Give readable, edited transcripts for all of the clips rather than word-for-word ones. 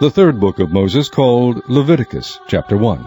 The third book of Moses, called Leviticus, chapter 1.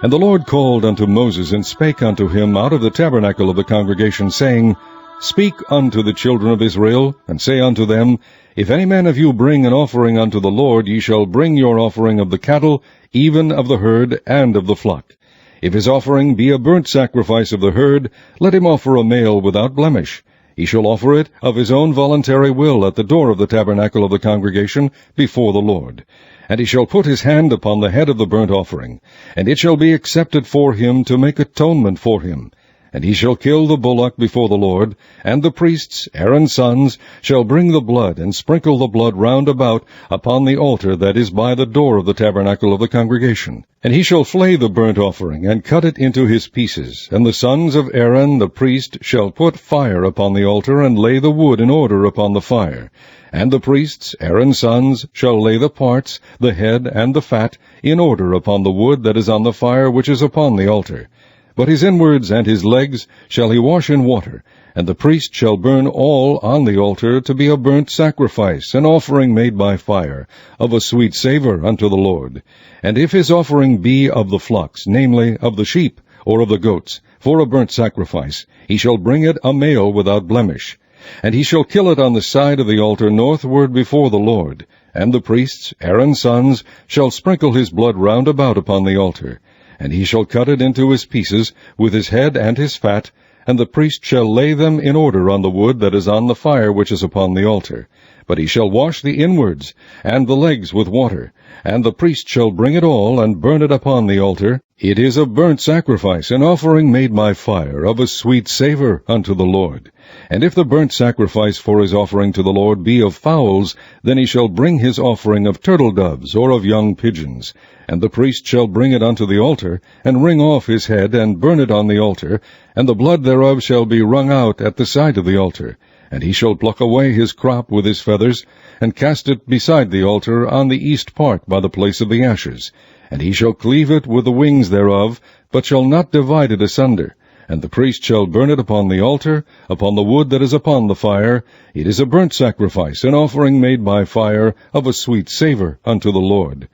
And the Lord called unto Moses, and spake unto him out of the tabernacle of the congregation, saying, Speak unto the children of Israel, and say unto them, If any man of you bring an offering unto the Lord, ye shall bring your offering of the cattle, even of the herd, and of the flock. If his offering be a burnt sacrifice of the herd, let him offer a male without blemish. He shall offer it of his own voluntary will at the door of the tabernacle of the congregation before the Lord. And he shall put his hand upon the head of the burnt offering, and it shall be accepted for him to make atonement for him. And he shall kill the bullock before the Lord, and the priests, Aaron's sons, shall bring the blood, and sprinkle the blood round about upon the altar that is by the door of the tabernacle of the congregation. And he shall flay the burnt offering, and cut it into his pieces. And the sons of Aaron the priest shall put fire upon the altar, and lay the wood in order upon the fire. And the priests, Aaron's sons, shall lay the parts, the head, and the fat, in order upon the wood that is on the fire which is upon the altar. But his inwards and his legs shall he wash in water, and the priest shall burn all on the altar to be a burnt sacrifice, an offering made by fire, of a sweet savour unto the Lord. And if his offering be of the flocks, namely, of the sheep, or of the goats, for a burnt sacrifice, he shall bring it a male without blemish. And he shall kill it on the side of the altar northward before the Lord. And the priests, Aaron's sons, shall sprinkle his blood round about upon the altar. And he shall cut it into his pieces, with his head and his fat, and the priest shall lay them in order on the wood that is on the fire which is upon the altar. But he shall wash the inwards and the legs with water, and the priest shall bring it all, and burn it upon the altar. It is a burnt sacrifice, an offering made by fire, of a sweet savour unto the Lord. And if the burnt sacrifice for his offering to the Lord be of fowls, then he shall bring his offering of turtle-doves, or of young pigeons. And the priest shall bring it unto the altar, and wring off his head, and burn it on the altar, and the blood thereof shall be wrung out at the side of the altar. And he shall pluck away his crop with his feathers, and cast it beside the altar on the east part by the place of the ashes. And he shall cleave it with the wings thereof, but shall not divide it asunder. And the priest shall burn it upon the altar, upon the wood that is upon the fire. It is a burnt sacrifice, an offering made by fire, of a sweet savour unto the Lord.